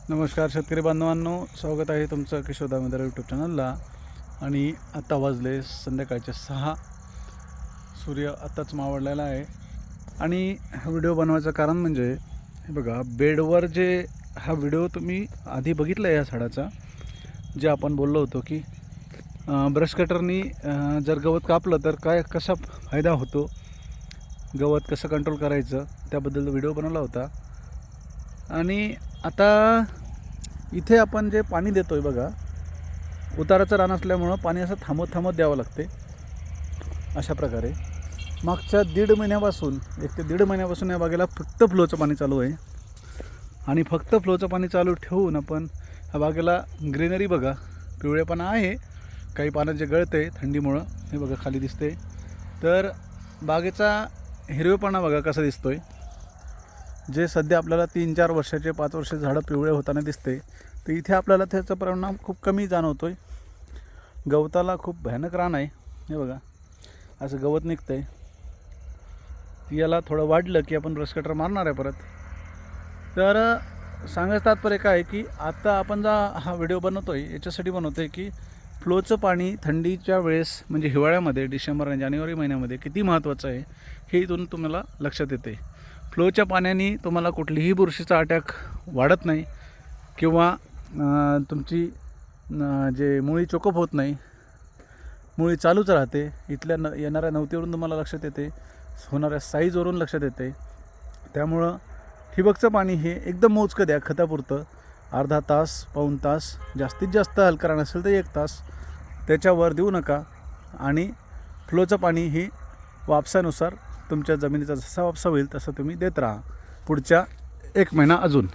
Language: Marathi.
नमस्कार शेतकरी बांधवांनो, स्वागत आहे तुमचं किशोर दामोदर यूट्यूब चॅनलला. आणि आता वाजले संध्याकाळचे 6. सूर्य आत्ताच मावळलेला आहे. आणि हा व्हिडिओ बनवायचं कारण म्हणजे हे बघा, बेडवर जे हा व्हिडिओ तुम्ही आधी बघितला आहे या झाडाचा, जे आपण बोललो होतो की ब्रश कटरनी जर गवत कापलं तर कसा फायदा होतो, गवत कसं कंट्रोल करायचं, त्याबद्दल व्हिडिओ बनवला होता. आणि आता इथे आपण जे पाणी देतोय बघा, उताराचं रान असल्यामुळं पाणी असं थांबत थांबत द्यावं लागते. अशा प्रकारे मागच्या 1.5 महिन्यापासून 1 ते 1.5 महिन्यापासून या बागेला फक्त फ्लोचं पाणी चालू आहे. आणि फक्त फ्लोचं पाणी चालू ठेवून आपण ह्या बागेला ग्रीनरी बघा, पिवळेपणा आहे, काही पानं जे गळते थंडीमुळं, हे बघा खाली दिसते. तर बागेचा हिरवेपणा बघा कसा दिसतोय. जे सध्या आपल्याला 3-4 वर्षाचे 5 वर्षाचे झाडं पिवळे होताना दिसते, तर इथे आपल्याला त्याचा परिणाम खूप कमी जाणवतो आहे. गवताला खूप भयानक रान आहे, हे बघा असं गवत निघतं आहे. याला थोडं वाढलं की आपण ब्रश कटर मारणार आहे परत. तर सांगायचं तात्पर्य काय की आता आपण हा व्हिडिओ बनवतो आहे याच्यासाठी बनवतो आहे की फ्लोचं पाणी थंडीच्या वेळेस म्हणजे हिवाळ्यामध्ये डिसेंबर आणि जानेवारी महिन्यामध्ये किती महत्त्वाचं आहे हे इथून तुम्हाला लक्षात येते. फ्लोच्या पाण्याने तुम्हाला कुठलीही बुरशीचा अटॅक वाढत नाही किंवा तुमची जे मुळी चोकअप होत नाही, मुळी चालूच राहते. इथल्या येणाऱ्या नवतीवरून तुम्हाला लक्षात येते, होणाऱ्या साईजवरून लक्षात येते. त्यामुळं ठिबकचं पाणी हे एकदम मोजकं द्या, खतापुरतं. अर्धा तास, पाऊण तास, जास्तीत जास्त हलका नसेल तर 1 तास, त्याच्यावर देऊ नका. आणि फ्लोचं पाणी ही वापसानुसार तुमच्या जमिनीचा जसा वापसा होईल तसं तुम्ही देत राहा पुढच्या 1 महिना अजून.